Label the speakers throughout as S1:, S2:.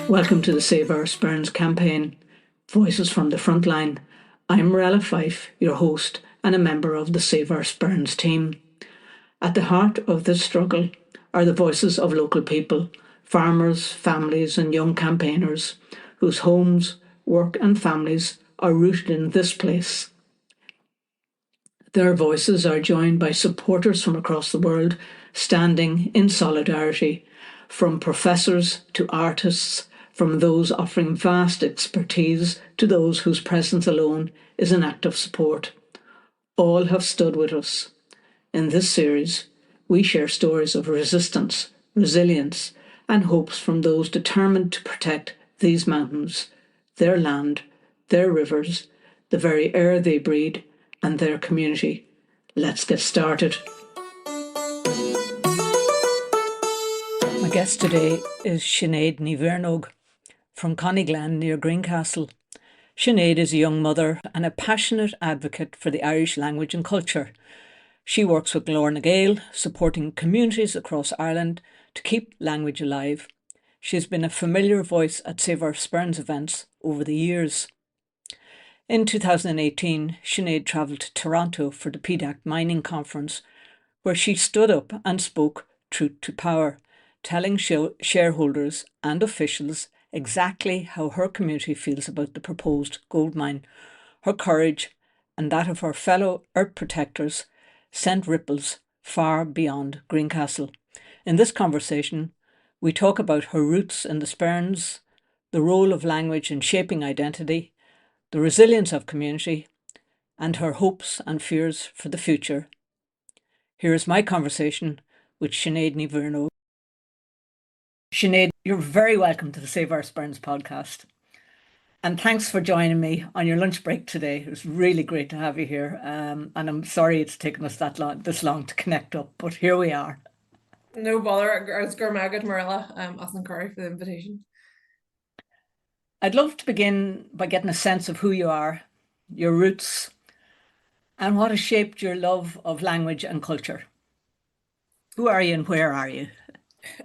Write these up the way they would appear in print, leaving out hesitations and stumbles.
S1: Welcome to the Save Our Sperrins campaign, Voices from the Frontline. I'm Morella Fife, your host and a member of the Save Our Sperrins team. At the heart of this struggle are the voices of local people, farmers, families and young campaigners whose homes, work and families are rooted in this place. Their voices are joined by supporters from across the world, standing in solidarity, from professors to artists, from those offering vast expertise to those whose presence alone is an act of support. All have stood with us. In this series, we share stories of resistance, resilience, and hopes from those determined to protect these mountains, their land, their rivers, the very air they breathe, and their community. Let's get started. My guest today is Sinéad Mhearnóg from ConyGlen near Greencastle. Sinéad is a young mother and a passionate advocate for the Irish language and culture. She works with Glór and nGael, supporting communities across Ireland to keep language alive. She has been a familiar voice at Save Our Sperrins events over the years. In 2018, Sinéad travelled to Toronto for the PDAC mining conference, where she stood up and spoke truth to power, telling shareholders and officials exactly how her community feels about the proposed gold mine. Her courage and that of her fellow earth protectors sent ripples far beyond Greencastle. In this conversation, we talk about her roots in the Sperrins, the role of language in shaping identity, the resilience of community, and her hopes and fears for the future. Here is my conversation with Sinéad Mhearnóg. Sinéad, you're very welcome to the Save Our Sperrins podcast. And thanks for joining me on your lunch break today. It was really great to have you here. And I'm sorry it's taken us this long to connect up, but here we are.
S2: No bother. I was Gurmagad Morella, Aslan Curry for the invitation.
S1: I'd love to begin by getting a sense of who you are, your roots, and what has shaped your love of language and culture. Who are you and where are you?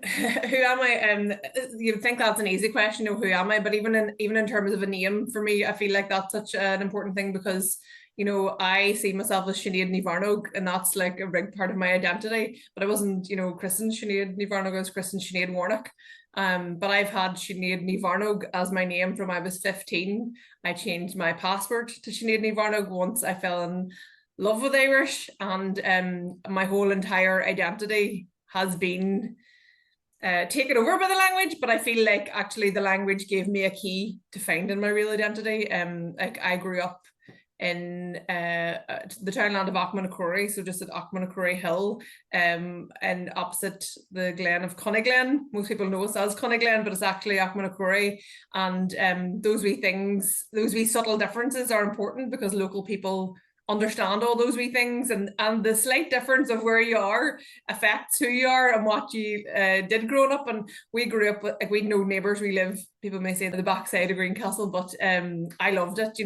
S2: Who am I? You'd think that's an easy question, who am I? But even in terms of a name, for me, I feel like that's such an important thing because, I see myself as Sinéad Mhearnóg, and that's like a big part of my identity. But I wasn't, christened Sinéad Mhearnóg, I was christened Sinead Warnock. But I've had Sinéad Mhearnóg as my name from I was 15. I changed my passport to Sinéad Mhearnóg once I fell in love with Irish, and my whole entire identity has been taken over by the language, but I feel like actually the language gave me a key to finding my real identity. Like I grew up in the townland of Achmanacrory, so just at Achmanacrory Hill, and opposite the Glen of ConyGlen. Most people know us as ConyGlen, but it's actually Achmanacrory. And those wee things, those wee subtle differences are important because local people understand all those wee things, and the slight difference of where you are affects who you are and what you did growing up. And we grew up with, like, we'd no neighbours. We live, people may say, the backside of Greencastle, but I loved it.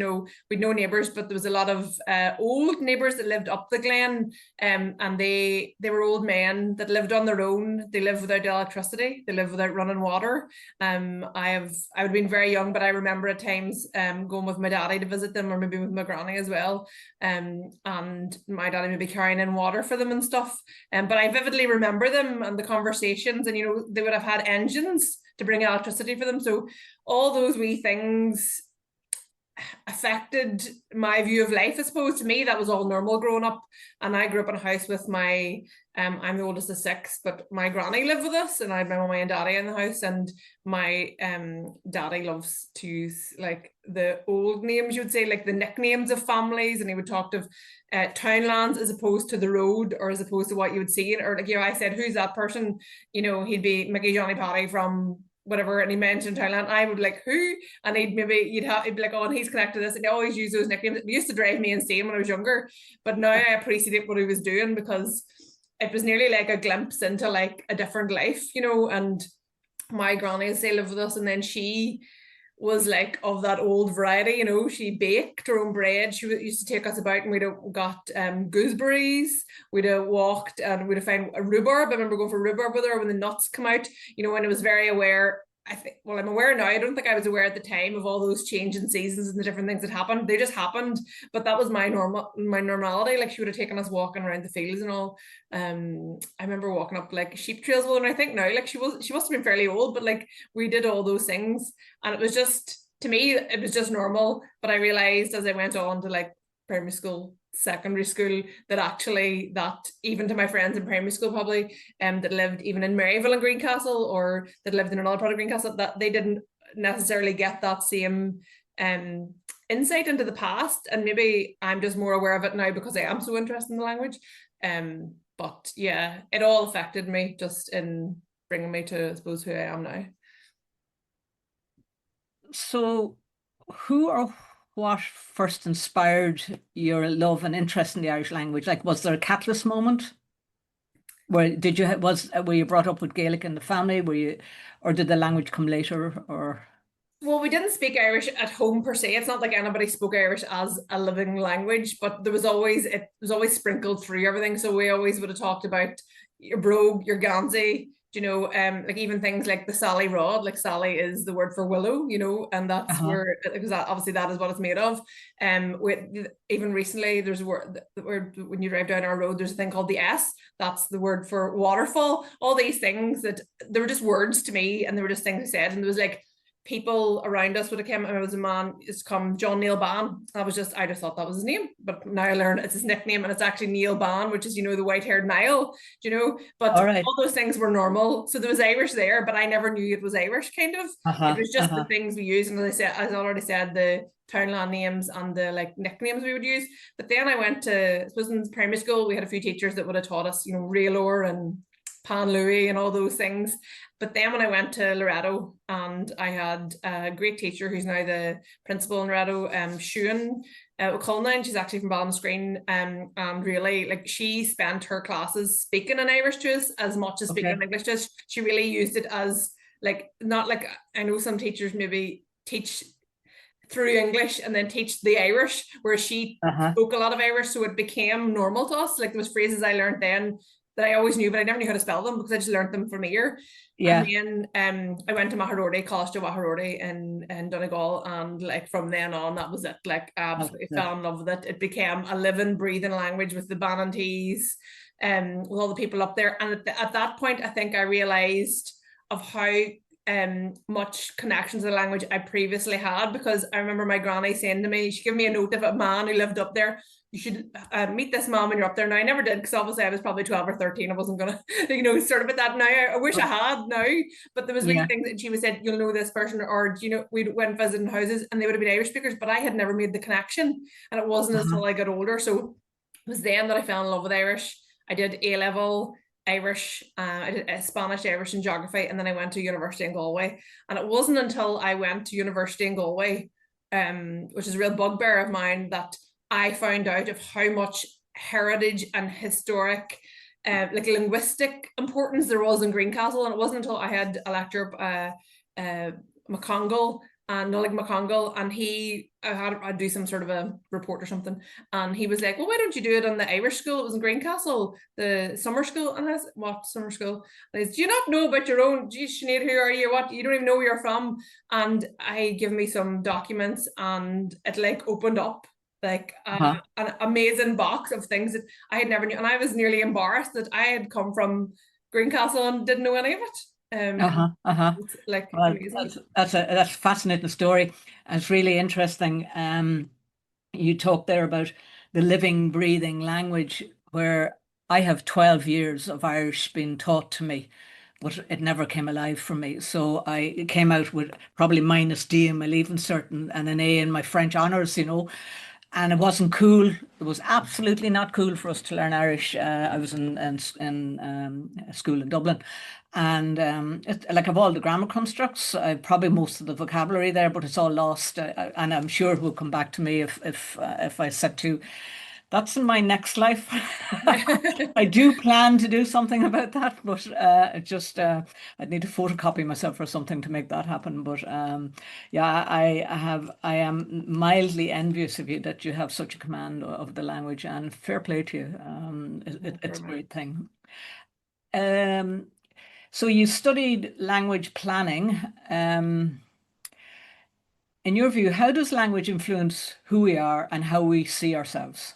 S2: We'd no neighbours, but there was a lot of old neighbours that lived up the glen, and they were old men that lived on their own. They lived without electricity, they lived without running water. I would have been very young, but I remember at times going with my daddy to visit them, or maybe with my granny as well. And my daddy may be carrying in water for them and stuff. But I vividly remember them and the conversations, and they would have had engines to bring electricity for them. So all those wee things affected my view of life. I suppose to me that was all normal growing up. And I grew up in a house with my I'm the oldest of six, but my granny lived with us, and I had my mummy and daddy in the house. And my daddy loves to use like the old names, you would say, like the nicknames of families, and he would talk of townlands as opposed to the road, or as opposed to what you would see. Or like, I said, who's that person? He'd be Mickey Johnny Paddy from whatever, and he mentioned Thailand. I would be like, who? And he'd be like, oh, and he's connected to this. And he always used those nicknames. It used to drive me insane when I was younger, but now I appreciate what he was doing, because it was nearly like a glimpse into like a different life, and my granny, as they lived with us, and then she was like of that old variety, she baked her own bread. She used to take us about, and we'd have got gooseberries, we'd have walked, and we'd have found a rhubarb. I remember going for rhubarb with her when the nuts come out, and it was very aware I think, well, I'm aware now. I don't think I was aware at the time of all those changing seasons and the different things that happened. They just happened, but that was my normality. Like she would have taken us walking around the fields and all. I remember walking up like sheep trails. Well, and I think now, like she must have been fairly old, but like we did all those things, and it was just, to me, it was just normal. But I realized as I went on to like primary school, secondary school, that actually, that even to my friends in primary school probably that lived even in Maryville and Greencastle, or that lived in another part of Greencastle, that they didn't necessarily get that same insight into the past. And maybe I'm just more aware of it now because I am so interested in the language. But yeah, it all affected me just in bringing me to, I suppose, who I am now.
S1: So who or what first inspired your love and interest in the Irish language? Like, was there a catalyst moment? Were you brought up with Gaelic in the family? Or did the language come later? Or
S2: well, we didn't speak Irish at home per se. It's not like anybody spoke Irish as a living language, but it was always sprinkled through everything. So we always would have talked about your brogue, your Gansey, like even things like the Sally rod. Like Sally is the word for willow, and that's where, because obviously that is what it's made of. Even recently, there's a word when you drive down our road, there's a thing called the S. That's the word for waterfall. All these things that they were just words to me, and they were just things I said, and there was like people around us would have come, and there was a man, it's come John Neil Ban. I just thought that was his name, but now I learned it's his nickname, and it's actually Neil Ban, which is, the white-haired Niall, but all those things were normal. So there was Irish there, but I never knew it was Irish, kind of. It was just the things we used, and as I already said, the townland names and the like nicknames we would use. But then I went to, I suppose in primary school, we had a few teachers that would have taught us, Raylor and Pan Louis and all those things. But then when I went to Loretto, and I had a great teacher who's now the principal in Loretto, Sinéad O'Cullen, she's actually from Ballinascreen, and really, like, she spent her classes speaking in Irish to us as much as speaking in English to us. She really used it as, like, not like, I know some teachers maybe teach through English and then teach the Irish, where she spoke a lot of Irish, so it became normal to us. Like, there was phrases I learned then that I always knew, but I never knew how to spell them because I just learned them from ear. Yeah. And then I went to Mhearnóg, College of Mhearnóg in Donegal, and like from then on, that was it. Like, absolutely fell in love with it. It became a living, breathing language with the Bannantees, with all the people up there. And at that point, I think I realized of how much connection to the language I previously had, because I remember my granny saying to me, she gave me a note of a man who lived up there. You should meet this man when you're up there. Now, I never did, because obviously I was probably 12 or 13. I wasn't gonna, sort of at that now. I wish I had now, but there was wee things that she was said, you'll know this person, or we went visiting houses and they would have been Irish speakers, but I had never made the connection, and it wasn't until I got older. So it was then that I fell in love with Irish. I did A-level Irish, I did Spanish, Irish, and geography, and then I went to university in Galway. And it wasn't until I went to university in Galway, which is a real bugbear of mine, that I found out of how much heritage and historic, like linguistic importance there was in Greencastle. And it wasn't until I had a lecture, McCongle, and Nolig McCongle, and I'd do some sort of a report or something, and he was like, well, why don't you do it on the Irish school? It was in Greencastle, the summer school. And I said, what summer school? And he said, do you not know about your own? Geez, Sinead, who are you? What? You don't even know where you're from? And I give me some documents, and it like opened up like an amazing box of things that I had never knew. And I was nearly embarrassed that I had come from Greencastle and didn't know any of it. Like,
S1: well, that's a fascinating story. And it's really interesting. You talked there about the living, breathing language, where I have 12 years of Irish being taught to me, but it never came alive for me. So I came out with probably -D in my leaving cert and an A in my French honours, and it wasn't cool. It was absolutely not cool for us to learn Irish. I was in a school in Dublin, and like, of all the grammar constructs, probably most of the vocabulary there, but it's all lost. And I'm sure it will come back to me if I set to. That's in my next life. I do plan to do something about that, but I'd need to photocopy myself or something to make that happen. But yeah, I am mildly envious of you that you have such a command of the language, and fair play to you. It's a great thing. So you studied language planning. In your view, how does language influence who we are and how we see ourselves?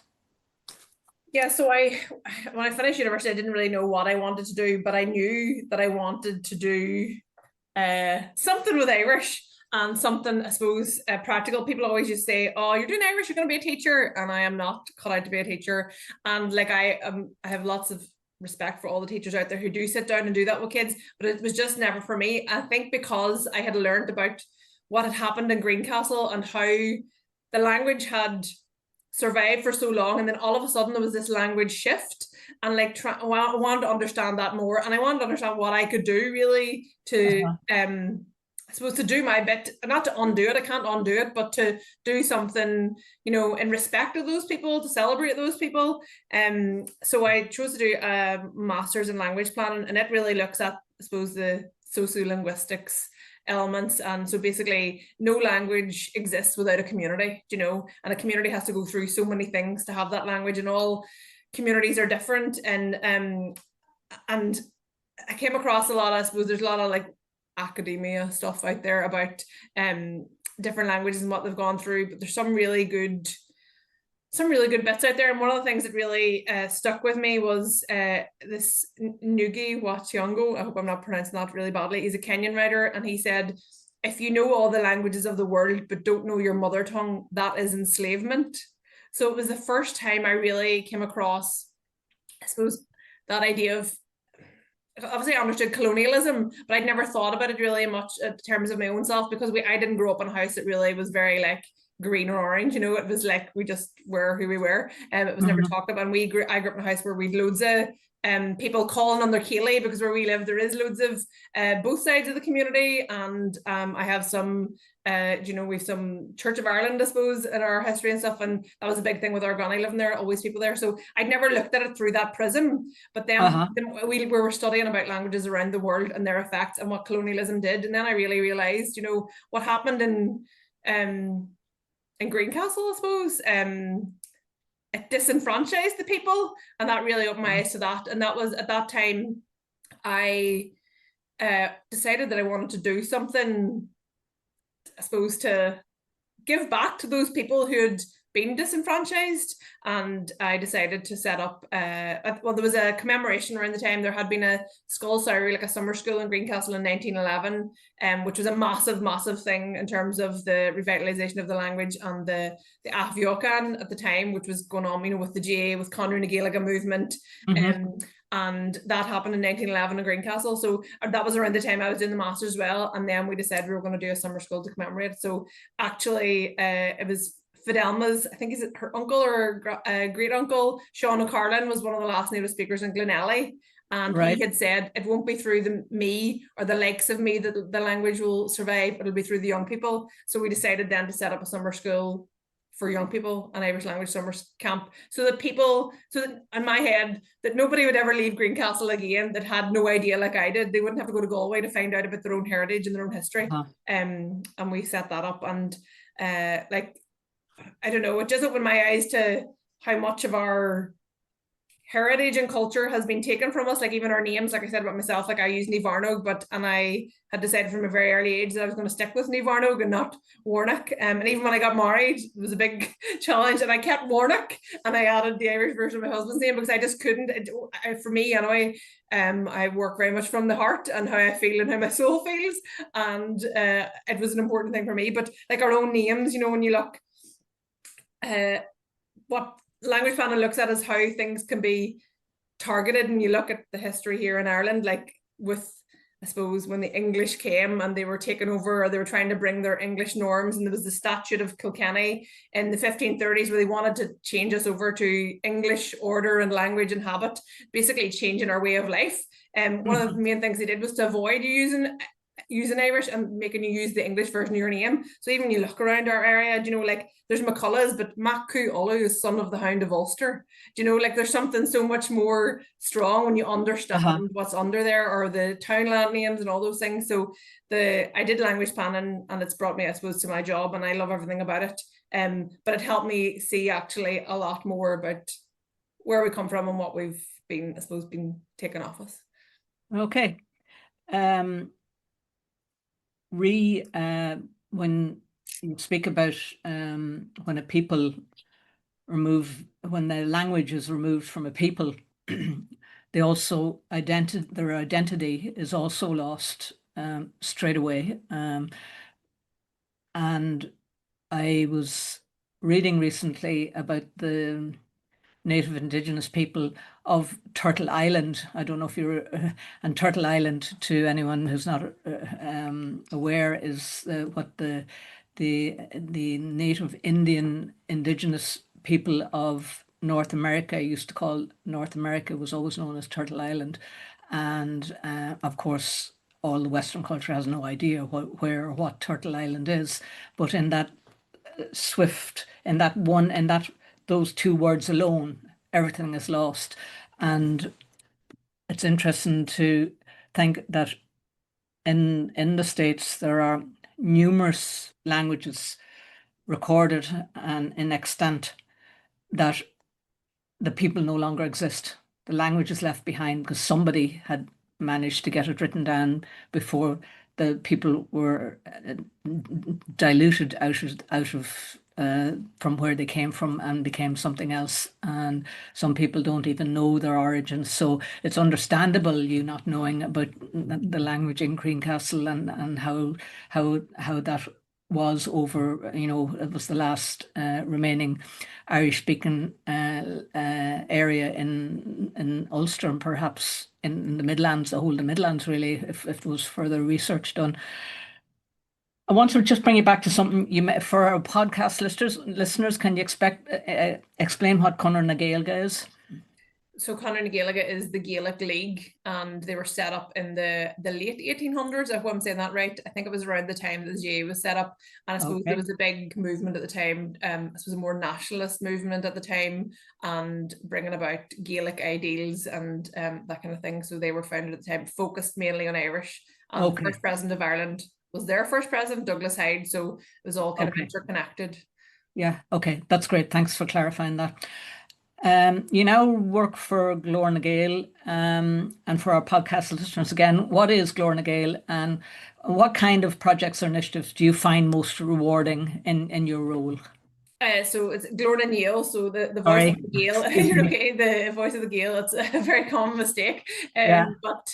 S2: Yeah, so when I finished university, I didn't really know what I wanted to do, but I knew that I wanted to do something with Irish and something, I suppose, practical. People always just say, "Oh, you're doing Irish, you're going to be a teacher," and I am not cut out to be a teacher. And like I have lots of respect for all the teachers out there who do sit down and do that with kids, but it was just never for me. I think because I had learned about what had happened in Greencastle and how the language had survived for so long, and then all of a sudden there was this language shift, and like I wanted to understand that more, and I wanted to understand what I could do really to I suppose to do my bit, not to undo it, I can't undo it, but to do something, you know, in respect of those people, to celebrate those people. So I chose to do a master's in language planning, and it really looks at, I suppose, the sociolinguistics elements. And so basically no language exists without a community, you know, and a community has to go through so many things to have that language, and all communities are different. And I came across a lot, I suppose there's a lot of like academia stuff out there about different languages and what they've gone through, but there's some really good bits out there. And one of the things that really stuck with me was this Ngugi wa Thiong'o. I hope I'm not pronouncing that really badly. He's a Kenyan writer, and he said, if you know all the languages of the world but don't know your mother tongue, that is enslavement. So it was the first time I really came across, I suppose, that idea of, obviously I understood colonialism, but I'd never thought about it really much in terms of my own self, because I didn't grow up in a house that really was very like green or orange, you know. It was like we just were who we were, and it was never talked about. And I grew up in a house where we'd loads of people calling on their Cayley, because where we live there is loads of both sides of the community. And I have some you know, we've some Church of Ireland, I suppose, in our history and stuff, and that was a big thing with our granny living there, always people there. So I'd never looked at it through that prism. But then we were studying about languages around the world and their effects and what colonialism did, and then I really realized, you know, what happened in Greencastle, I suppose. It disenfranchised the people, and that really opened my eyes to that. And that was at that time I decided that I wanted to do something, I suppose, to give back to those people who had been disenfranchised. And I decided to set up well, there was a commemoration around the time. There had been a school Sowery, like a summer school in Greencastle in 1911, which was a massive thing in terms of the revitalization of the language, and the Afyokan at the time, which was going on, you know, with the GA, with Conradh na Gaeilge movement. And that happened in 1911 in Greencastle. So that was around the time I was doing the master's as well. And then we decided we were going to do a summer school to commemorate. So actually it was Fidelma's, I think, is it her uncle or great uncle, Sean O'Carlin, was one of the last native speakers in Glenelly. And he had said, it won't be through me or the likes of me that the language will survive, it'll be through the young people. So we decided then to set up a summer school for young people, an Irish language summer camp, so that people, so that in my head, that nobody would ever leave Greencastle again that had no idea like I did. They wouldn't have to go to Galway to find out about their own heritage and their own history. And we set that up, and like, I don't know, it just opened my eyes to how much of our heritage and culture has been taken from us. Like even our names, like I said about myself, like I use Mhearnóg, and I had decided from a very early age that I was going to stick with Mhearnóg and not Mhearnóg. And even when I got married, it was a big challenge, and I kept Mhearnóg, and I added the Irish version of my husband's name because I just couldn't. For me, anyway, I work very much from the heart and how I feel and how my soul feels, and it was an important thing for me. But like our own names, you know, when you look, what language planning looks at is how things can be targeted, and you look at the history here in Ireland, like with, I suppose, when the English came and they were taking over, or they were trying to bring their English norms, and there was the Statute of Kilkenny in the 1530s where they wanted to change us over to English order and language and habit, basically changing our way of life. And one of the main things they did was to avoid using Irish and making you use the English version of your name. So even you look around our area, you know, like there's McCullough's, but Macu Olu is son of the Hound of Ulster. You know, like there's something so much more strong when you understand what's under there, or the townland names and all those things. So I did language planning, and it's brought me, I suppose, to my job, and I love everything about it. But it helped me see actually a lot more about where we come from and what we've been, I suppose, been taken off us.
S1: Okay. When you speak about when a people when the language is removed from a people, they also their identity is also lost straight away. And I was reading recently about the native indigenous people of Turtle Island. I don't know if you're, and Turtle Island, to anyone who's not aware, is what the native Indian indigenous people of North America used to call. North America was always known as Turtle Island, and of course all the Western culture has no idea where or what Turtle Island is, but in that in that those two words alone, everything is lost. And it's interesting to think that in the States there are numerous languages recorded and in extant that the people no longer exist. The language is left behind because somebody had managed to get it written down before the people were diluted out of from where they came from and became something else. And some people don't even know their origins. So it's understandable you not knowing about the language in Greencastle and how that was over, it was the last remaining Irish-speaking area in Ulster and perhaps in the Midlands, the whole of the Midlands really, if there was further research done. I want to just bring you back to something for our podcast listeners. Can you explain what nGael is?
S2: So ConyGlen is the Gaelic League, and they were set up in the late 1800s. I hope I'm saying that right. I think it was around the time that the GA was set up, and I suppose there was a big movement at the time. This was a more nationalist movement at the time, and bringing about Gaelic ideals and that kind of thing. So they were founded at the time, focused mainly on Irish. And the first president of Ireland was their first president, Douglas Hyde. So it was all kind of interconnected.
S1: Yeah. Okay, that's great. Thanks for clarifying that. You now work for Glór nGael, and for our podcast listeners again, what is Glór nGael and what kind of projects or initiatives do you find most rewarding in your role?
S2: So it's Glór nGael, so the voice of the Gael. You're okay, the voice of the Gael. It's a very common mistake. But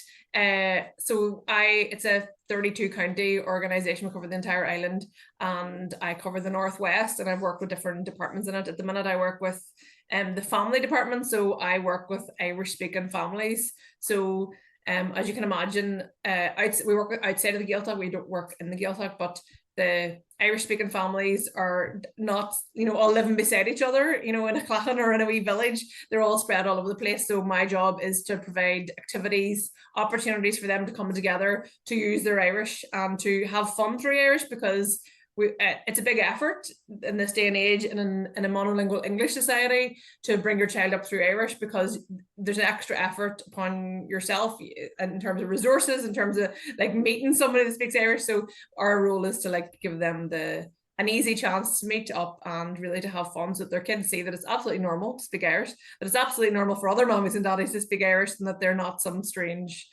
S2: so it's a 32 county organisation. We cover the entire island, and I cover the northwest, and I've worked with different departments in it. At the minute, I work with the family department, so I work with Irish-speaking families. So as you can imagine, we work outside of the Gaeltacht. We don't work in the Gaeltacht, but the Irish-speaking families are not, all living beside each other, in a clachan or in a wee village. They're all spread all over the place. So my job is to provide activities, opportunities for them to come together, to use their Irish and to have fun through Irish, because it's a big effort in this day and age in a monolingual English society to bring your child up through Irish, because there's an extra effort upon yourself in terms of resources, in terms of meeting somebody that speaks Irish. So our role is to give them an easy chance to meet up and really to have fun, so that their kids see that it's absolutely normal to speak Irish, that it's absolutely normal for other mommies and daddies to speak Irish, and that they're not some strange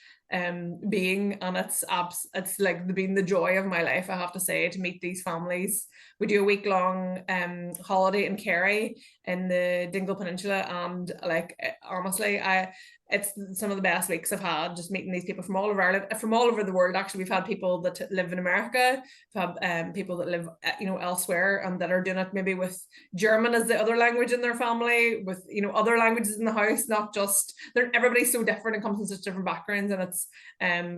S2: being. And it's been the joy of my life, I have to say, to meet these families. We do a week-long holiday in Kerry in the Dingle Peninsula, and honestly, it's some of the best weeks I've had, just meeting these people from all over Ireland, from all over the world. Actually, we've had people that live in America, we've had people that live elsewhere, and that are doing it maybe with German as the other language in their family, with other languages in the house, not just, everybody's so different and comes from such different backgrounds, and it's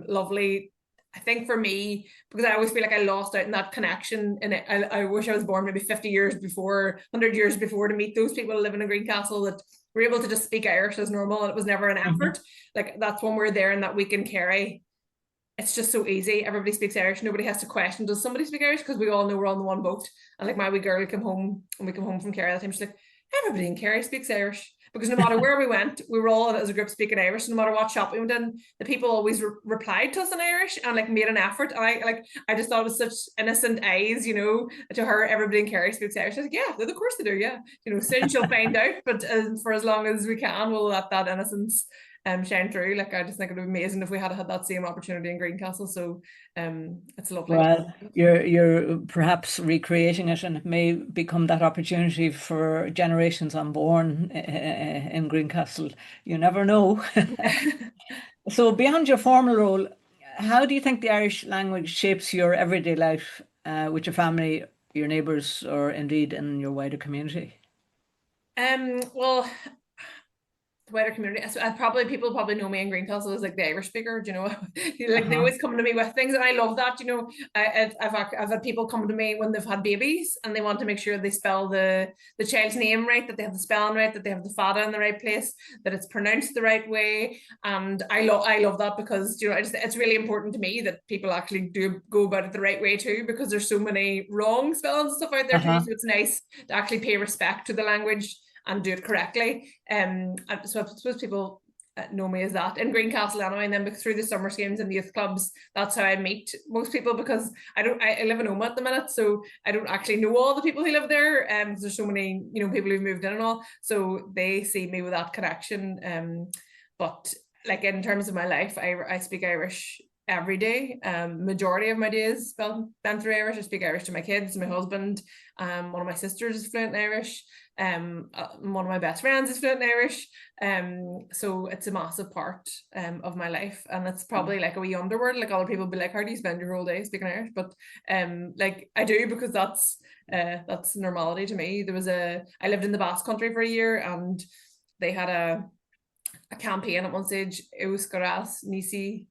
S2: lovely. I think for me, because I always feel like I lost out in that connection, and I wish I was born maybe 50 years before, 100 years before, to meet those people living in Greencastle that were able to just speak Irish as normal, and it was never an effort. That's when we're there in that week in Kerry. It's just so easy. Everybody speaks Irish. Nobody has to question, does somebody speak Irish? Because we all know we're on the one boat. And my wee girl came home, and we come home from Kerry that time. She's like, everybody in Kerry speaks Irish. Because no matter where we went, we were all as a group speaking Irish. No matter what shop we went in, the people always replied to us in Irish and made an effort. And I just thought it was such innocent eyes, to her, everybody in Kerry speaks Irish. I was like, yeah, of course they do, yeah. Soon she'll find out, but for as long as we can, we'll let that innocence shine through. Like, I just think it would be amazing if we had had that same opportunity in Greencastle. So it's lovely.
S1: Well, you're perhaps recreating it, and it may become that opportunity for generations unborn in Greencastle. You never know. So beyond your formal role, how do you think the Irish language shapes your everyday life with your family, your neighbours, or indeed in your wider community?
S2: Well, the wider community. So people probably know me in Greencastle as like the Irish speaker. Do you know, like they always come to me with things, and I love that. You know, I've had people come to me when they've had babies and they want to make sure they spell the child's name right, that they have the spelling right, that they have the fada in the right place, that it's pronounced the right way. And I love that, because you know, it's really important to me that people actually do go about it the right way too, because there's so many wrong spellings and stuff out there too. So it's nice to actually pay respect to the language and do it correctly. So I suppose people know me as that in Greencastle anyway, and then through the summer schemes and youth clubs, that's how I meet most people, because I live in Oma at the minute, so I don't actually know all the people who live there, because there's so many, you know, people who've moved in and all, so they see me with that connection. But like in terms of my life, I speak Irish every day. Majority of my days spent through Irish. I speak Irish to my kids, my husband. One of my sisters is fluent in Irish. One of my best friends is fluent in Irish. So it's a massive part of my life, and it's probably like a wee underword. Like other people be like, how do you spend your whole day speaking Irish? But like I do, because that's normality to me. I lived in the Basque Country for a year, and they had a campaign at one stage, Euskaraz Nisi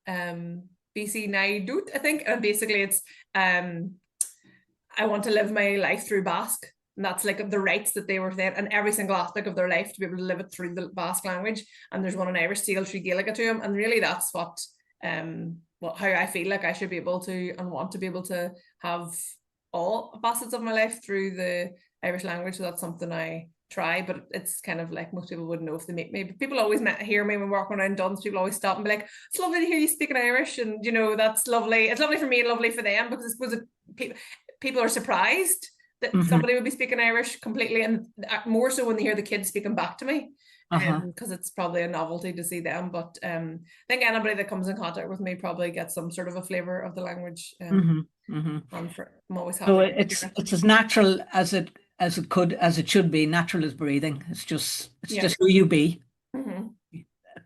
S2: BC Naidut, I think, and basically it's I want to live my life through Basque, and that's like the rights that they were there, and every single aspect of their life to be able to live it through the Basque language. And there's one in Irish, Seal Tree Gaelic to them, and really that's what how I feel like I should be able to and want to be able to have all facets of my life through the Irish language. So that's something I try, but it's kind of like most people wouldn't know if they meet me. But people always hear me when walking around Duns. People always stop and be like, it's lovely to hear you speaking Irish, and you know, that's lovely. It's lovely for me and lovely for them, because I suppose people are surprised that somebody would be speaking Irish completely, and more so when they hear the kids speaking back to me, because it's probably a novelty to see them. But I think anybody that comes in contact with me probably gets some sort of a flavour of the language. I'm always happy.
S1: So it's as natural as it should be. Natural as breathing. It's just who you be.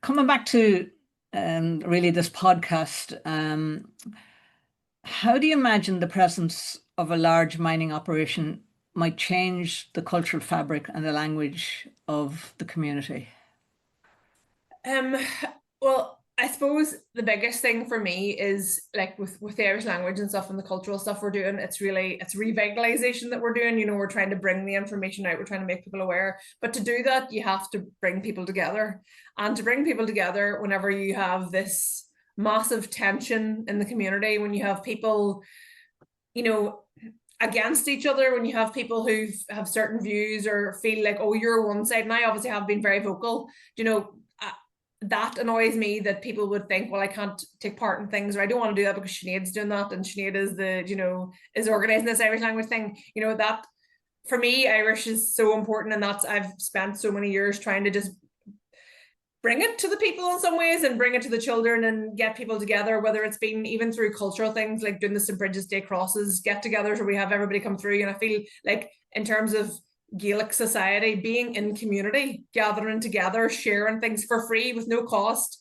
S1: Coming back to really this podcast, how do you imagine the presence of a large mining operation might change the cultural fabric and the language of the community?
S2: Well, I suppose the biggest thing for me is like with the Irish language and stuff and the cultural stuff we're doing, it's revitalization that we're doing. You know, we're trying to bring the information out, we're trying to make people aware. But to do that, you have to bring people together. And to bring people together, whenever you have this massive tension in the community, when you have people, you know, against each other, when you have people who have certain views or feel like, oh, you're one side, and I obviously have been very vocal, you know, that annoys me, that people would think, well, I can't take part in things, or I don't want to do that because Sinead's doing that, and Sinead is is organising this Irish language thing. You know, that for me, Irish is so important, and that's, I've spent so many years trying to just bring it to the people in some ways, and bring it to the children, and get people together, whether it's been even through cultural things like doing the St. Bridget's Day crosses, get-togethers where we have everybody come through. And I feel like in terms of Gaelic society, being in community, gathering together, sharing things for free with no cost,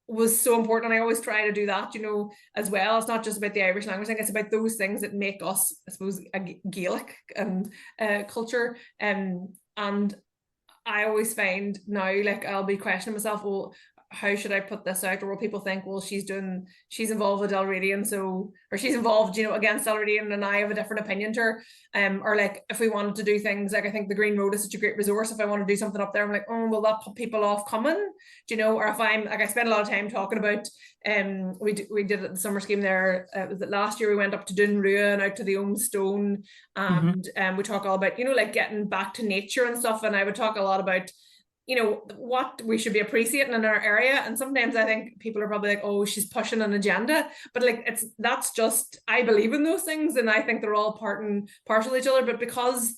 S2: was so important. And I always try to do that, you know, as well. It's not just about the Irish language thing, it's about those things that make us, I suppose, a Gaelic culture. And I always find now, like, I'll be questioning myself, well, how should I put this out? Or will people think, well, she's involved with Dalradian, or she's involved, you know, against Dalradian, and I have a different opinion to her. Or like, if we wanted to do things, like, I think the Green Road is such a great resource. If I want to do something up there, I'm like, oh, will that put people off coming? Do you know? Or if I'm like, I spend a lot of time talking about, we did it the summer scheme there. Was it last year? We went up to Dunrua and out to the Ohm Stone, and we talk all about, you know, like getting back to nature and stuff. And I would talk a lot about, you know, what we should be appreciating in our area. And sometimes I think people are probably like, oh, she's pushing an agenda, but like, that's just, I believe in those things, and I think they're all part and parcel of each other. But because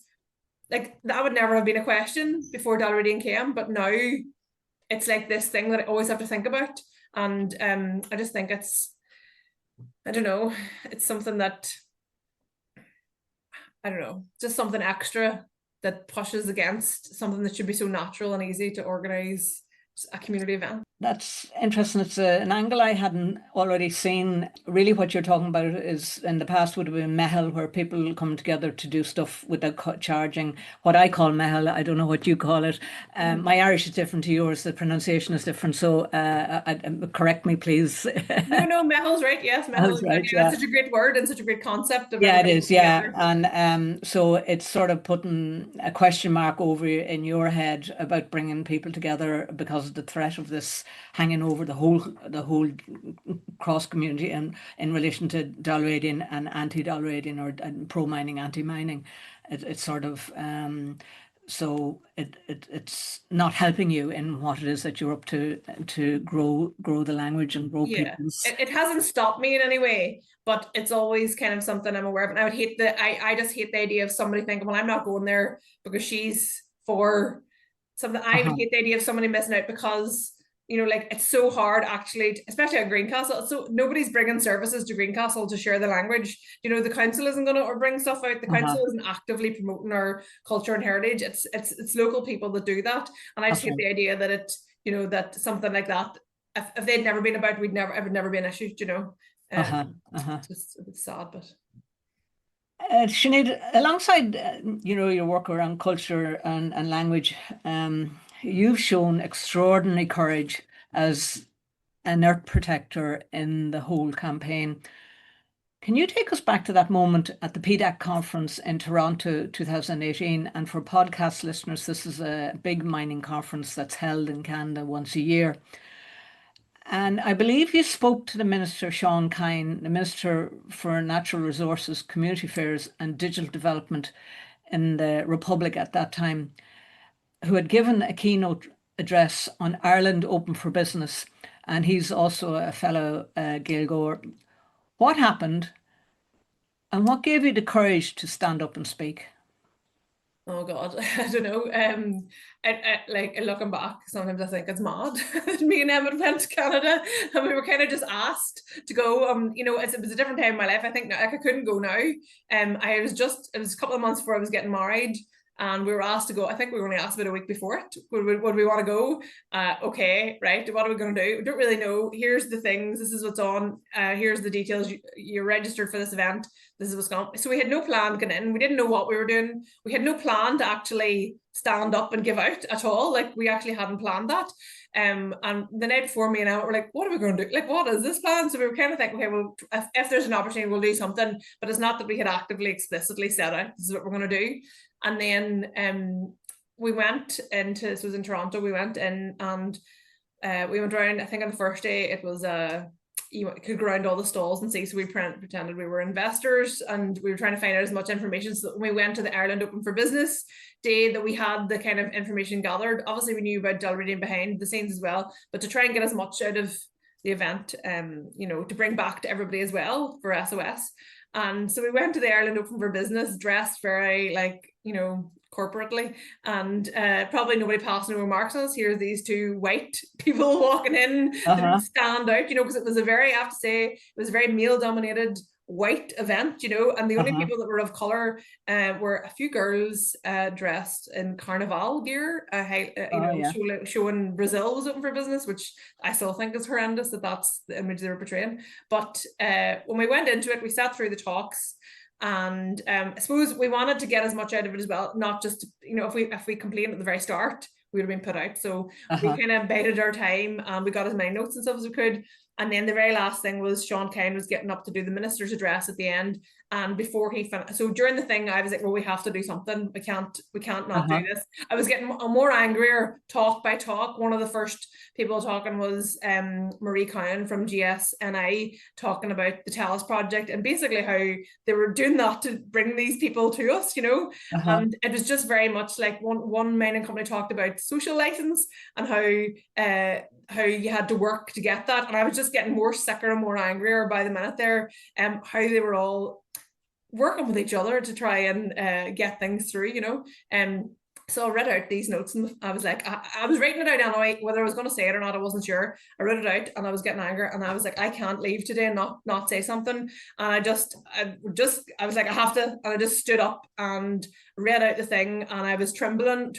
S2: like that would never have been a question before Dalradian came, but now it's like this thing that I always have to think about. And I just think it's, I don't know, it's something that, I don't know, just something extra that pushes against something that should be so natural and easy to organise a community event.
S1: That's interesting. It's an angle I hadn't already seen. Really, what you're talking about is in the past would have been Mhearnóg, where people come together to do stuff without charging. What I call Mhearnóg, I don't know what you call it. My Irish is different to yours. The pronunciation is different. So correct me, please.
S2: No, Mhearnóg's right. Yes,
S1: That's
S2: Mhearnóg.
S1: right.
S2: It's
S1: Yeah.
S2: such a great word and such a great concept of
S1: Yeah, it
S2: everybody
S1: is. Yeah.
S2: together.
S1: And so it's sort of putting a question mark over in your head about bringing people together because of the threat of this hanging over the whole cross community and in relation to Dalradian and anti-Dalradian or pro-mining, anti-mining. It's sort of so it's not helping you in what it is that you're up to grow the language and grow
S2: Yeah,
S1: people's.
S2: it hasn't stopped me in any way, but it's always kind of something I'm aware of. And I would hate I just hate the idea of somebody thinking, well, I'm not going there because she's for something. I would hate the idea of somebody missing out because, you know, like it's so hard actually, especially at Greencastle. So nobody's bringing services to Greencastle to share the language. You know, the council isn't going to bring stuff out. The council isn't actively promoting our culture and heritage. It's local people that do that. And I just hate the idea that it, you know, that something like that, if they'd never been about, it would never be an issue, you know. It's just a bit sad, but.
S1: Sinead, alongside your work around culture and language, you've shown extraordinary courage as an earth protector in the whole campaign. Can you take us back to that moment at the PDAC conference in Toronto 2018? And for podcast listeners, this is a big mining conference that's held in Canada once a year. And I believe you spoke to the Minister, Sean Kine, the Minister for Natural Resources, Community Affairs and Digital Development in the Republic at that time, who had given a keynote address on Ireland Open for Business. And he's also a fellow Gaeilgeoir. What happened and what gave you the courage to stand up and speak?
S2: Oh God, I don't know. Like looking back, sometimes I think it's mad. Me and Emmett went to Canada, and we were kind of just asked to go. You know, it was a different time in my life. I think like I couldn't go now. It was a couple of months before I was getting married, and we were asked to go. I think we were only asked about a week before it. Would we want to go? Okay, right. What are we going to do? We don't really know. Here's the things. This is what's on. Here's the details. You're registered for this event. This is what's going on. So we had no plan going in. We didn't know what we were doing. We had no plan to actually stand up and give out at all. Like we actually hadn't planned that. And the night before, me and Emma were like, what are we going to do? Like, what is this plan? So we were kind of thinking, okay, well, if there's an opportunity, we'll do something. But it's not that we had actively, explicitly said out, this is what we're going to do. And then we went into, this was in Toronto, we went in and we went around, I think on the first day, it was you could go around all the stalls and see. So we pretended we were investors and we were trying to find out as much information. So when we went to the Ireland Open for Business day, that we had the kind of information gathered. Obviously, we knew about Dalradian behind the scenes as well, but to try and get as much out of the event, you know, to bring back to everybody as well for SOS. And so we went to the Ireland Open for Business dressed very, like, you know, corporately, and probably nobody passed no remarks on us. Here are these two white people walking in that stand out, you know, because it was I have to say, it was a very male dominated white event, you know, and the only people that were of color were a few girls dressed in carnival gear, showing Brazil was open for business, which I still think is horrendous that's the image they were portraying. But when we went into it, we sat through the talks. And I suppose we wanted to get as much out of it as well, not just, you know, if we complained at the very start, we would have been put out. So we kind of bided our time and we got as many notes and stuff as we could. And then the very last thing was Sean Kine was getting up to do the minister's address at the end. And before he finished, so during the thing, I was like, well, we have to do something. We can't not do this. I was getting more angrier talk by talk. One of the first people talking was Marie Cowan from GSNI talking about the TELUS project and basically how they were doing that to bring these people to us, you know. And it was just very much like one mining company talked about social license and how you had to work to get that. And I was just getting more sicker and more angrier by the minute there, how they were all working with each other to try and get things through, you know. So I read out these notes and I was like, I was writing it out anyway, whether I was going to say it or not, I wasn't sure. I wrote it out and I was getting angry and I was like, I can't leave today and not say something. And I was like, I have to. And I just stood up and read out the thing and I was trembling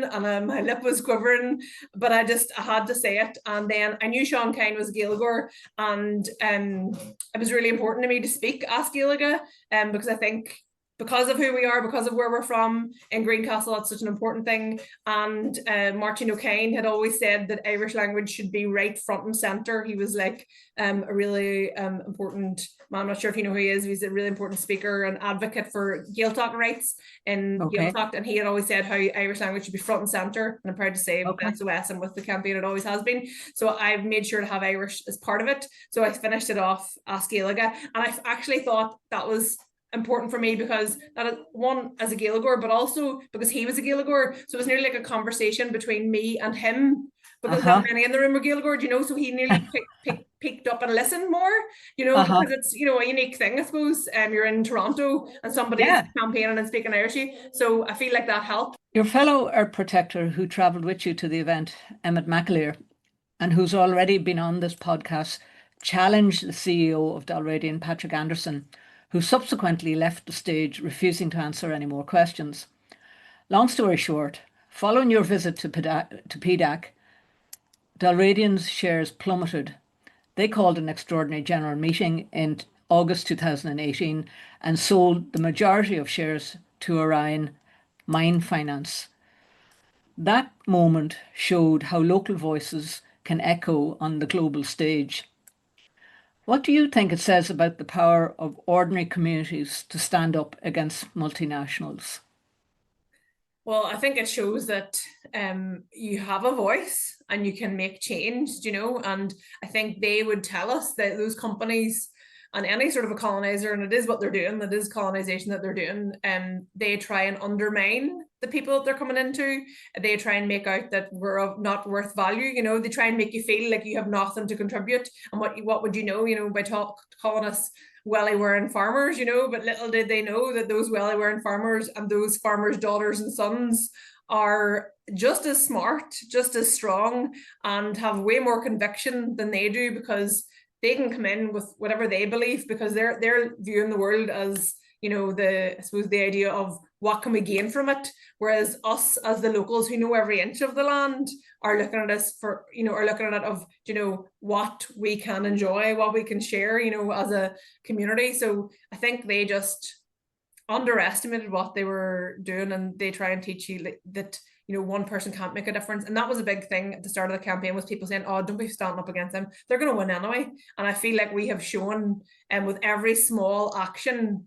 S2: and my lip was quivering, but I had to say it. And then I knew Sean Kine was Gaeilgeoir and it was really important to me to speak as Gaeilge, because I think because of who we are, because of where we're from in Greencastle, that's such an important thing. And Martin O'Kane had always said that Irish language should be right front and centre. He was like a really important man. I'm not sure if you know who he is. He's a really important speaker and advocate for Gaeltacht rights in Gaeltacht. And he had always said how Irish language should be front and centre. And I'm proud to say SOS and with the campaign it always has been. So I've made sure to have Irish as part of it. So I finished it off as Gaeilge. And I actually thought that was important for me because that one as a Gaeilgeoir, but also because he was a Gaeilgeoir, so it was nearly like a conversation between me and him because that many in the room were Gaeilgeoir, you know, so he nearly picked up and listened more, you know, because it's, you know, a unique thing, I suppose. You're in Toronto and somebody's campaigning and speaking Irishy, so I feel like that helped.
S1: Your fellow Earth Protector who travelled with you to the event, Emmett McAleer, and who's already been on this podcast, challenged the CEO of Dalradian, Patrick Anderson, who subsequently left the stage, refusing to answer any more questions. Long story short, following your visit to PDAC, Dalradian's shares plummeted. They called an extraordinary general meeting in August 2018 and sold the majority of shares to Orion Mine Finance. That moment showed how local voices can echo on the global stage. What do you think it says about the power of ordinary communities to stand up against multinationals?
S2: Well, I think it shows that you have a voice and you can make change, you know, and I think they would tell us that those companies and any sort of a colonizer, and it is what they're doing, it is colonization that they're doing, they try and undermine the people that they're coming into. They try and make out that we're not worth value, you know, they try and make you feel like you have nothing to contribute. And what would you know, by calling us welly wearing farmers, you know, but little did they know that those welly wearing farmers and those farmers' daughters and sons are just as smart, just as strong, and have way more conviction than they do, because they can come in with whatever they believe, because they're viewing the world as, you know, I suppose the idea of what can we gain from it, whereas us as the locals who know every inch of the land are looking at us for, you know, are looking at it of, you know, what we can enjoy, what we can share, you know, as a community. So I think they just underestimated what they were doing, and they try and teach you that, you know, one person can't make a difference. And that was a big thing at the start of the campaign, was people saying, oh, don't be standing up against them, they're going to win anyway. And I feel like we have shown, with every small action,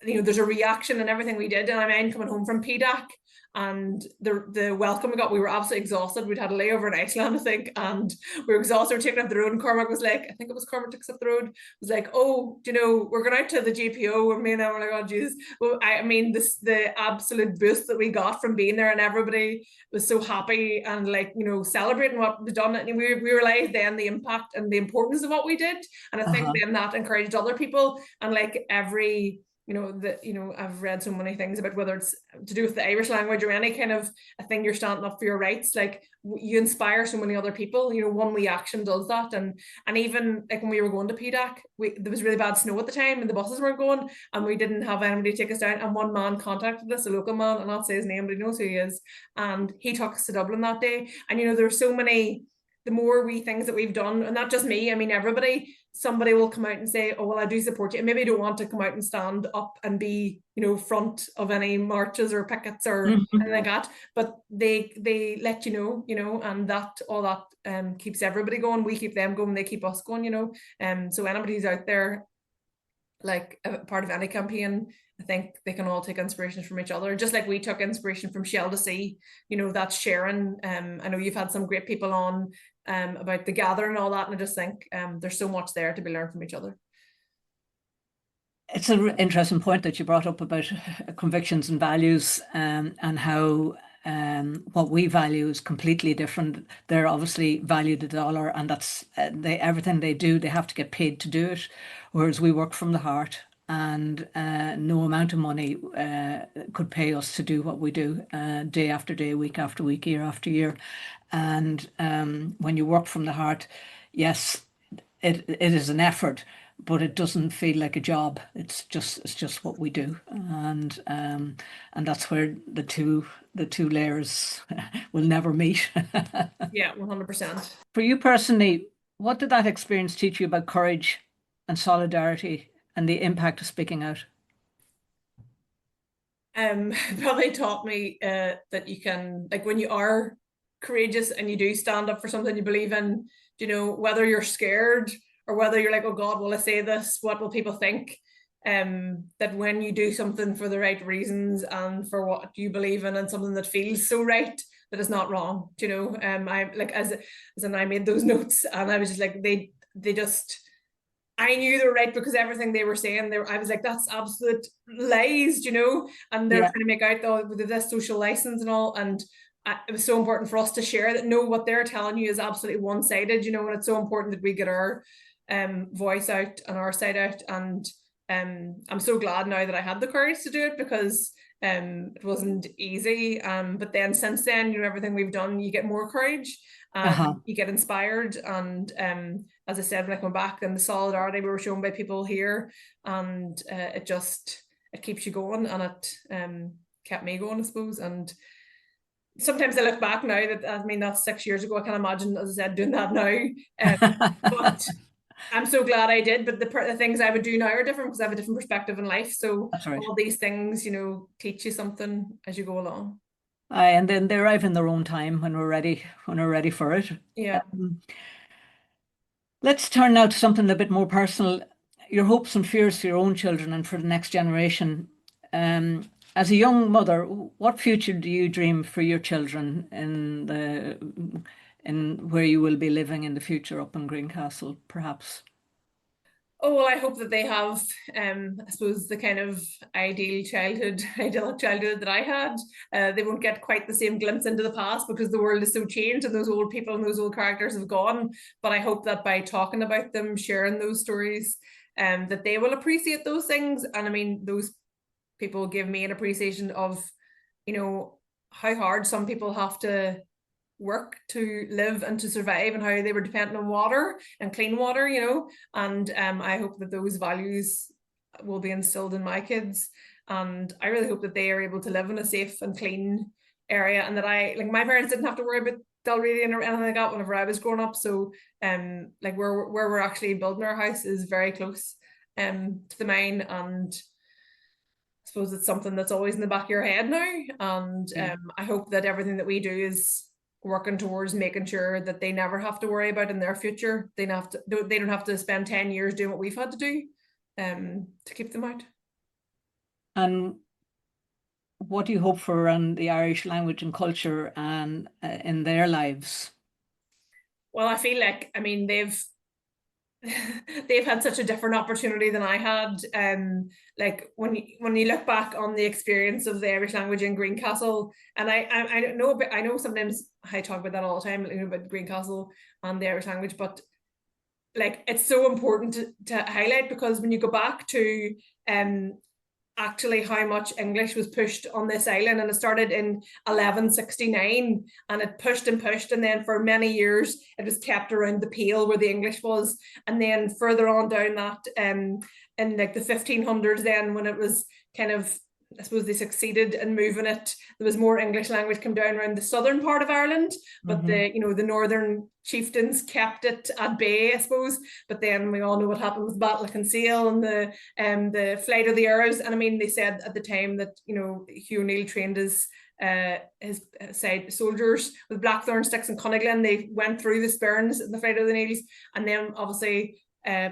S2: you know, there's a reaction in everything we did. And I mean, coming home from PDAC and the welcome we got, we were absolutely exhausted. We'd had a layover in Iceland, I think, and we were exhausted. We were taking up the road, and Cormac was like, I think it was Cormac took us up the road, was like, oh, you know, we're going out to the GPO. And me and I were like, oh, Jesus. Well, I mean, the absolute boost that we got from being there, and everybody was so happy and, like, you know, celebrating what we've done. And we realized then the impact and the importance of what we did. And I think then that encouraged other people. And like every, you know, I've read so many things about whether it's to do with the Irish language or any kind of a thing you're standing up for your rights, like you inspire so many other people, you know, one wee action does that. And even like when we were going to PDAC, there was really bad snow at the time and the buses weren't going, and we didn't have anybody to take us down, and one man contacted us, a local man, I'll not say his name, but he knows who he is, and he took us to Dublin that day. And, you know, there were so many, the more wee things that we've done, and not just me, I mean everybody, somebody will come out and say, oh, well, I do support you. And maybe I don't want to come out and stand up and be, you know, front of any marches or pickets or anything like that. But they let you know, and that all that keeps everybody going. We keep them going, they keep us going, you know. So anybody who's out there, like a part of any campaign, I think they can all take inspiration from each other. Just like we took inspiration from Shell to Sea, you know, that's sharing. I know you've had some great people on about the gather and all that, and I just think there's so much there to be learned from each other.
S1: It's an interesting point that you brought up about convictions and values, and how what we value is completely different. They're obviously value the dollar, and that's everything they do, they have to get paid to do it, whereas we work from the heart. and no amount of money could pay us to do what we do day after day, week after week, year after year. And when you work from the heart, yes, it is an effort, but it doesn't feel like a job. It's just what we do, and that's where the two layers will never meet.
S2: Yeah, 100%.
S1: For you personally, what did that experience teach you about courage and solidarity and the impact of speaking out?
S2: Probably taught me that you can, like, when you are courageous and you do stand up for something you believe in, whether you're scared or whether you're like, oh God, will I say this? What will people think? That when you do something for the right reasons and for what you believe in and something that feels so right, that it's not wrong. I like as in I made those notes and I was just like they just I knew they were right because everything they were saying, I was like, that's absolute lies, and they're
S1: Yeah.
S2: trying to make out though with this social license and all. And it was so important for us to share that. No, what they're telling you is absolutely one-sided, and it's so important that we get our voice out and our side out. And I'm so glad now that I had the courage to do it because it wasn't easy. But then since then, everything we've done, you get more courage
S1: Uh-huh.
S2: and you get inspired. And as I said, when I come back, and the solidarity we were shown by people here, and it keeps you going, and it kept me going, I suppose. And sometimes I look back now that's 6 years ago. I can't imagine, as I said, doing that now. But I'm so glad I did. But the things I would do now are different because I have a different perspective in life. So
S1: That's right.
S2: all these things, teach you something as you go along.
S1: Aye, and then they arrive in their own time when we're ready for it.
S2: Yeah.
S1: Let's turn now to something a bit more personal. Your hopes and fears for your own children and for the next generation. As a young mother, what future do you dream for your children in where you will be living in the future up in Greencastle, perhaps?
S2: Oh, well, I hope that they have, I suppose, the kind of idyllic childhood that I had. They won't get quite the same glimpse into the past because the world is so changed and those old people and those old characters have gone. But I hope that by talking about them, sharing those stories, that they will appreciate those things. And I mean, those people give me an appreciation of, how hard some people have to work to live and to survive, and how they were dependent on water and clean water, and I hope that those values will be instilled in my kids, and I really hope that they are able to live in a safe and clean area, and that my parents didn't have to worry about Dalradian or anything like that whenever I was growing up. So like where we're actually building our house is very close to the mine, and I suppose it's something that's always in the back of your head now. And I hope that everything that we do is working towards making sure that they never have to worry about in their future. They don't have to spend 10 years doing what we've had to do to keep them out.
S1: And what do you hope for around the Irish language and culture and in their lives?
S2: Well, I feel like, I mean, they've had such a different opportunity than I had. Like when you look back on the experience of the Irish language in Greencastle, and I know sometimes I talk about that all the time, about Greencastle and the Irish language, but like it's so important to highlight, because when you go back to actually how much English was pushed on this island, and it started in 1169 and it pushed and pushed, and then for many years it was kept around the Pale where the English was, and then further on down that in like the 1500s, then when it was kind of, I suppose they succeeded in moving it, there was more English language come down around the southern part of Ireland, but the northern chieftains kept it at bay, I suppose. But then we all know what happened with the Battle of Kinsale and the flight of the Arrows. And I mean, they said at the time that Hugh O'Neill trained his side soldiers with blackthorn sticks in ConyGlen. They went through the Sperrins in the flight of the Neils, and then obviously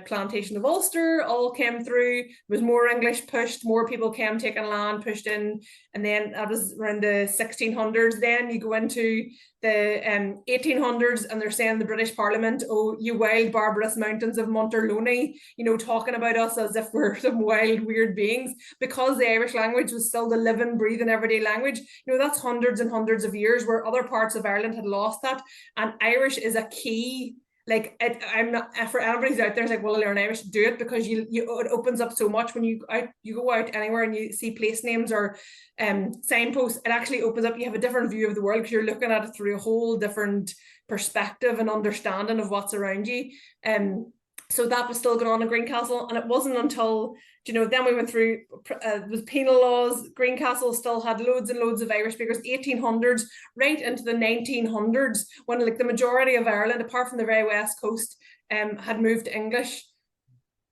S2: plantation of Ulster all came through. There was more English pushed, more people came taking land, pushed in, and then that was around the 1600s. Then you go into the 1800s, and they're saying the British Parliament, oh, you wild barbarous mountains of Monterlony, talking about us as if we're some wild weird beings, because the Irish language was still the living, breathing, everyday language. That's hundreds and hundreds of years where other parts of Ireland had lost that, and Irish is a key like I'm not, for everybody's out there, it's like, well, learn Irish, do it, because it opens up so much when you go out anywhere and you see place names or signposts. It actually opens up. You have a different view of the world because you're looking at it through a whole different perspective and understanding of what's around you. So that was still going on in Greencastle, and it wasn't until, then we went through the penal laws. Greencastle still had loads and loads of Irish speakers, 1800s right into the 1900s, when like the majority of Ireland, apart from the very west coast, had moved to English.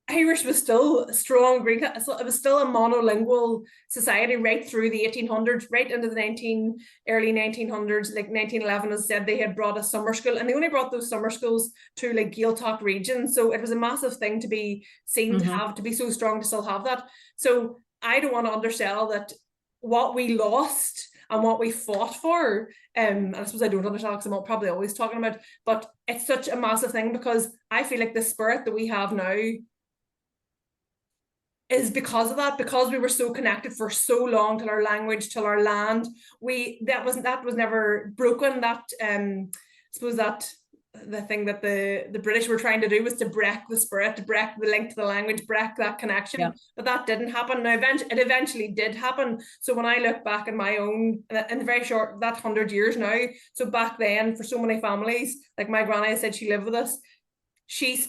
S2: Irish was still strong. It was still a monolingual society right through the 1800s, right into the early 1900s. Like 1911, as I said, they had brought a summer school, and they only brought those summer schools to like Gaeltacht regions. So it was a massive thing to be seen, to be so strong, to still have that. So I don't want to undersell that what we lost and what we fought for, and I suppose I don't understand because I'm probably always talking about, but it's such a massive thing, because I feel like the spirit that we have now is because of that, because we were so connected for so long to our language, to our land. That was never broken. That I suppose that the thing that the British were trying to do was to break the spirit, to break the link to the language, break that connection. But that didn't happen. Now it eventually did happen. So when I look back in my own, in the very short, that 100 years now, so back then for so many families, like my granny said, she lived with us. She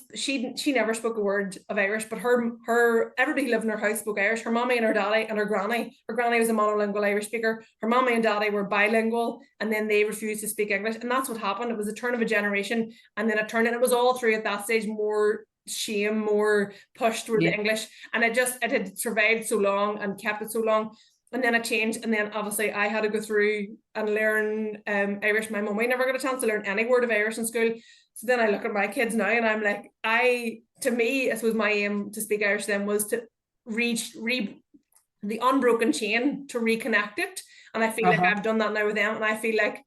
S2: never spoke a word of Irish, but everybody who lived in her house spoke Irish. Her mommy and her daddy and her granny. Her granny was a monolingual Irish speaker. Her mommy and daddy were bilingual, and then they refused to speak English. And that's what happened. It was a turn of a generation, and then and it was all through at that stage more shame, more push toward the English. And it had survived so long and kept it so long. And then it changed, and then obviously I had to go through and learn Irish. My mummy never got a chance to learn any word of Irish in school. So then I look at my kids now, and I'm like, to me, I suppose my aim to speak Irish then was to reach the unbroken chain, to reconnect it. And I feel like I've done that now with them. And I feel like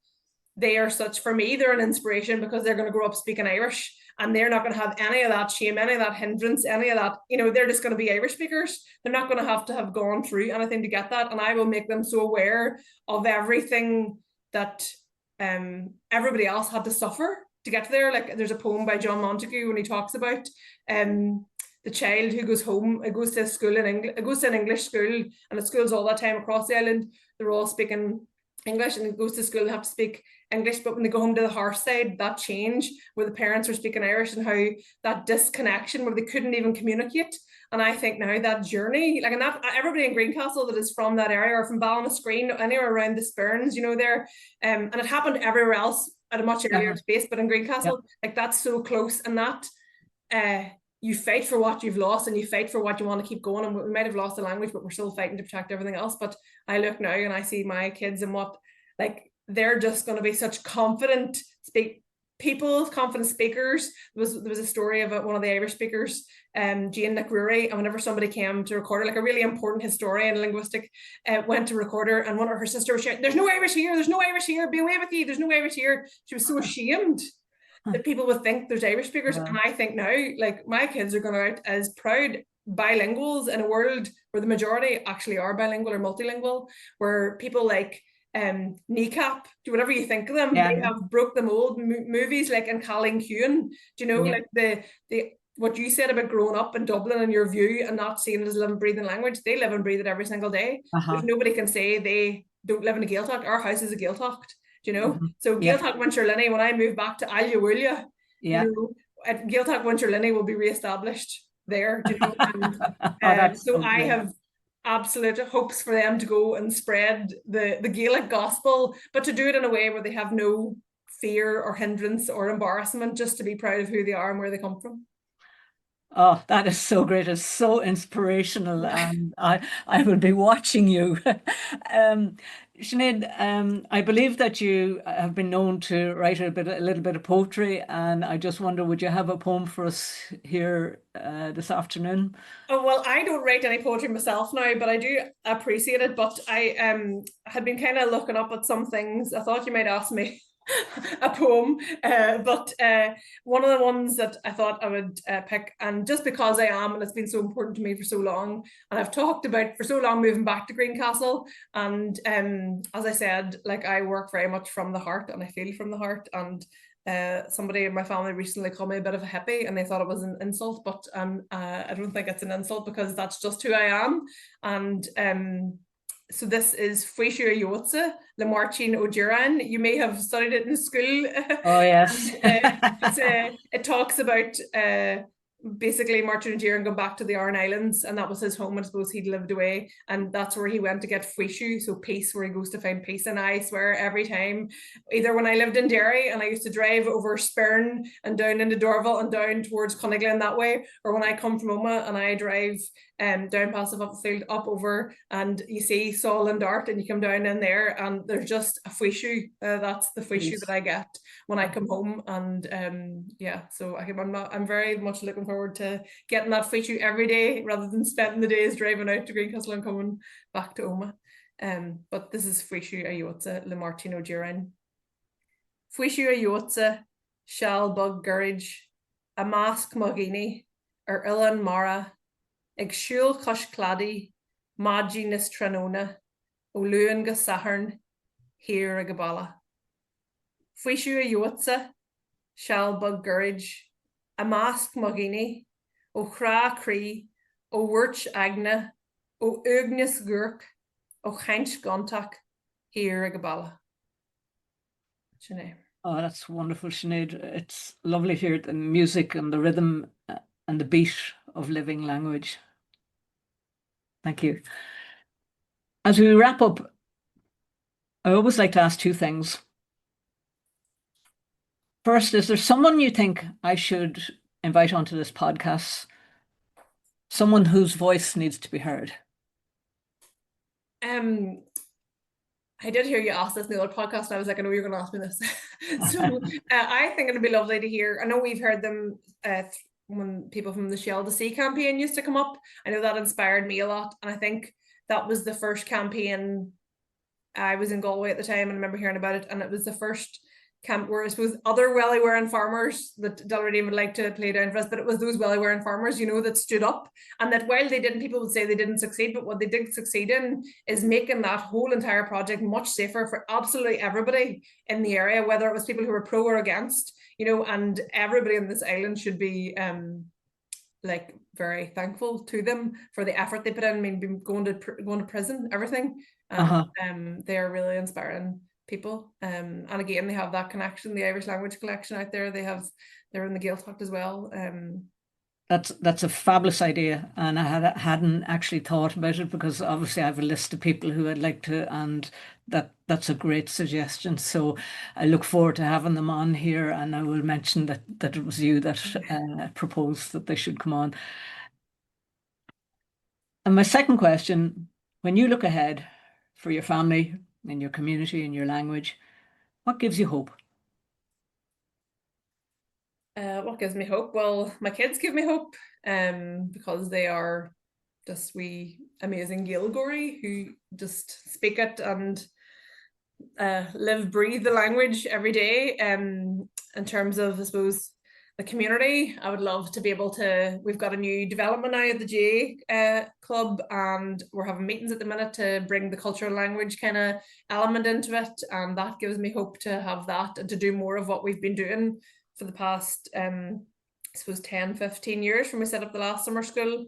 S2: they are for me, they're an inspiration, because they're going to grow up speaking Irish, and they're not going to have any of that shame, any of that hindrance, any of that, they're just going to be Irish speakers. They're not going to have gone through anything to get that. And I will make them so aware of everything that everybody else had to suffer to get there. Like there's a poem by John Montague when he talks about the child who goes home, it goes to a school in English, it goes to an English school, and the schools all that time across the island, they're all speaking English, and it goes to school, they have to speak English, but when they go home to the harsh side, that change where the parents were speaking Irish, and how that disconnection where they couldn't even communicate. And I think now that journey, like, and that everybody in Greencastle that is from that area, or from Ballinascreen, anywhere around the Sperrins, there, and it happened everywhere else at a much earlier space, but in Greencastle, like that's so close, and that you fight for what you've lost, and you fight for what you want to keep going. And we might have lost the language, but we're still fighting to protect everything else. But I look now and I see my kids, and what, like, they're just going to be such confident confident speakers. There was a story about one of the Irish speakers, Jane McRury, and whenever somebody came to record her, like a really important historian, linguistic, went to record her, and one of her sisters was shouting, "There's no Irish here, there's no Irish here, be away with you, there's no Irish here." She was so ashamed that people would think there's Irish speakers. And I think now, like, my kids are going out as proud bilinguals in a world where the majority actually are bilingual or multilingual, where people like Kneecap, do whatever you think of them, they have broke the mold. Movies like in Calling Cuan, like the what you said about growing up in Dublin and your view and not seeing it as a living, breathing language. They live and breathe it every single day. There's nobody can say they don't live in a Gaeltacht. Our house is a Gaeltacht, so Gaeltacht Winterlinny, when I move back to Ailewulia, Gaeltacht Winterlinny will be reestablished there, and, so I have absolute hopes for them to go and spread the Gaelic gospel, but to do it in a way where they have no fear or hindrance or embarrassment, just to be proud of who they are and where they come from.
S1: Oh, that is so great. It's so inspirational, and I will be watching you. Sinead, I believe that you have been known to write a little bit of poetry, and I just wonder, would you have a poem for us here this afternoon?
S2: Oh, well, I don't write any poetry myself now, but I do appreciate it. But I had been kind of looking up at some things. I thought you might ask me a poem, but one of the ones that I thought I would pick, and just because I am, and it's been so important to me for so long, and I've talked about for so long moving back to Greencastle, and as I said, like, I work very much from the heart, and I feel from the heart, and somebody in my family recently called me a bit of a hippie, and they thought it was an insult, but I don't think it's an insult because that's just who I am. And so this is Fuishiú Iotsa, Le Marchin O'Duran. You may have studied it in school.
S1: Oh, yes.
S2: It talks about basically Martin O'Duran going back to the Aran Islands, and that was his home. I suppose he'd lived away, and that's where he went to get Fuishiú, so peace, where he goes to find peace. And I swear every time, either when I lived in Derry and I used to drive over Sperrin and down into Dorval and down towards ConyGlen that way, or when I come from Omagh and I drive down past the field up over, and you see Saul and Dart, and you come down in there and there's just a Fuishiú. That's the Fuishiú that I get when I come home. And yeah, so I'm very much looking forward to getting that Fuishiú every day rather than spending the days driving out to Greencastle and coming back to Omagh. But this is Fuishiú Iotsa Le Martin O'Duran. Fuishiú Iotsa Shall Bug Gurridge a Mask Mogini Ilan Mara Ag Siúl Cush Cladi Magi Nis Tranona O Luan go Saharn Here a Gabala. Fuishiú Iotsa Shall Bug Gurridge a Mask Mogini O Chra Cree O Wirch Agna O Ugnis Gurk O Chainch Gontak Here a Gabala. Sinead.
S1: Oh, that's wonderful, Sinead. It's lovely to hear the music and the rhythm and the beat of living language. Thank you. As we wrap up, I always like to ask two things. First, is there someone you think I should invite onto this podcast? Someone whose voice needs to be heard?
S2: I did hear you ask this in the other podcast, and I was like, I know you're going to ask me this. So I think it'd be lovely to hear. I know we've heard them when people from the Shell to Sea campaign used to come up. I know that inspired me a lot, and I think that was the first campaign. I was in Galway at the time and I remember hearing about it, and it was the first camp where I suppose other welly wearing farmers that Dalradian would like to play down for us, but it was those welly wearing farmers, you know, that stood up, and that while they didn't, people would say they didn't succeed, but what they did succeed in is making that whole entire project much safer for absolutely everybody in the area, whether it was people who were pro or against, you know, and everybody on this island should be like very thankful to them for the effort they put in. I mean, going to prison, everything. They're really inspiring people. And again, they have that connection, the Irish language collection out there. They're in the Gaeltacht as well.
S1: That's a fabulous idea, and I hadn't actually thought about it, because obviously I have a list of people who I'd like to, and that's a great suggestion. So I look forward to having them on here, and I will mention that it was you that proposed that they should come on. And my second question, when you look ahead for your family and your community and your language, what gives you hope?
S2: What gives me hope? Well, my kids give me hope, because they are just wee amazing Gaelgory who just speak it and live, breathe the language every day. In terms of, I suppose, the community, I would love to be able to, we've got a new development now at the GA club, and we're having meetings at the minute to bring the cultural language kind of element into it, and that gives me hope to have that and to do more of what we've been doing for the past, I suppose, 10, 15 years from we set up the last summer school,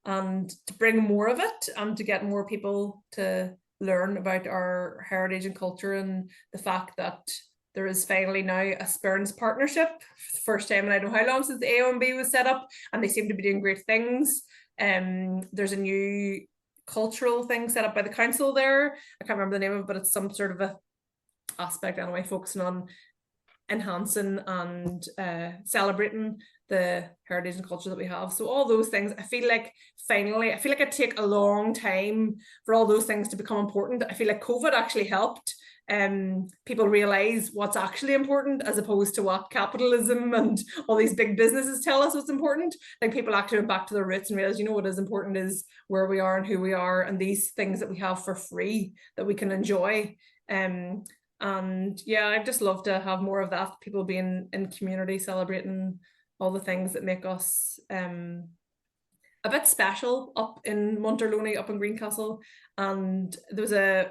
S2: and to bring more of it and to get more people to learn about our heritage and culture, and the fact that there is finally now a Sperrins partnership for the first time in I don't know how long since the AOMB was set up, and they seem to be doing great things. There's a new cultural thing set up by the council there. I can't remember the name of it, but it's some sort of a aspect anyway, focusing on enhancing and celebrating the heritage and culture that we have. So all those things, I feel like it take a long time for all those things to become important. I feel like COVID actually helped people realize what's actually important, as opposed to what capitalism and all these big businesses tell us what's important. Like, people actually went back to their roots and realized, you know, what is important is where we are and who we are, and these things that we have for free that we can enjoy. And yeah, I'd just love to have more of that, people being in community, celebrating all the things that make us a bit special up in Mhearnóg, up in Greencastle. And there was a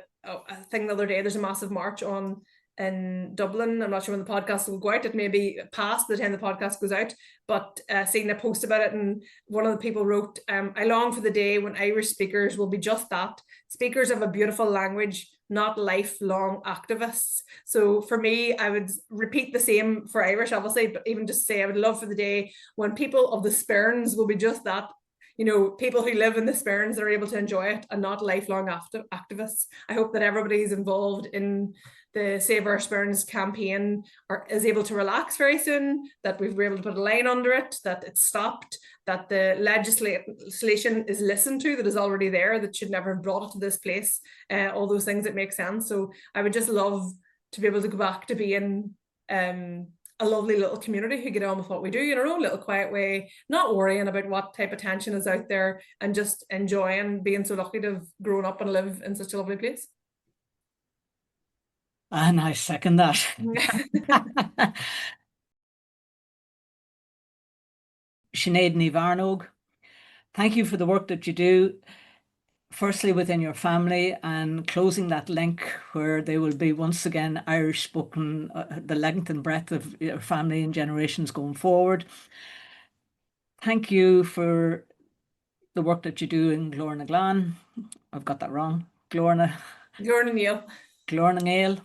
S2: thing the other day, there's a massive march on in Dublin. I'm not sure when the podcast will go out. It may be past the time the podcast goes out, but seeing a post about it, and one of the people wrote, I long for the day when Irish speakers will be just that, speakers of a beautiful language, not lifelong activists. So for me, I would repeat the same for Irish, obviously, but even just say I would love for the day when people of the Sperrins will be just that, people who live in the Sperrins are able to enjoy it and not lifelong activists. I hope that everybody's involved in the Save Our Sperrins campaign is able to relax very soon, that we've been able to put a line under it, that it's stopped, that the legislation is listened to, that is already there, that should never have brought it to this place, all those things that make sense. So I would just love to be able to go back to being a lovely little community who get on with what we do in our own little quiet way, not worrying about what type of tension is out there, and just enjoying being so lucky to have grown up and live in such a lovely place.
S1: And I second that. Sinéad ní Mhearnóg, thank you for the work that you do, firstly within your family, and closing that link where they will be once again Irish spoken, the length and breadth of your family and generations going forward. Thank you for the work that you do in Glór na Glan. I've got that wrong. Glór na
S2: nGael.
S1: Glór na nGael.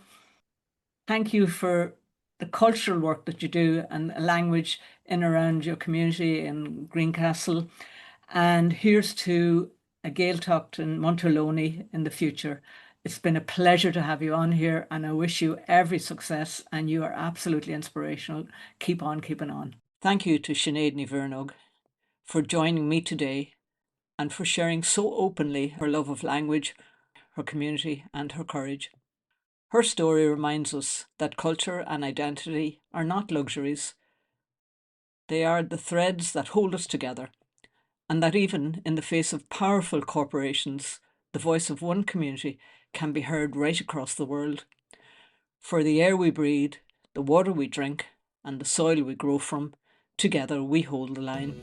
S1: Thank you for the cultural work that you do and language in around your community in Greencastle. And here's to a Gaeltacht in Monterlony in the future. It's been a pleasure to have you on here, and I wish you every success, and you are absolutely inspirational. Keep on keeping on. Thank you to Sinéad ní Mhearnóg for joining me today and for sharing so openly her love of language, her community, and her courage. Her story reminds us that culture and identity are not luxuries. They are the threads that hold us together, and that even in the face of powerful corporations, the voice of one community can be heard right across the world. For the air we breathe, the water we drink, and the soil we grow from, together we hold the line.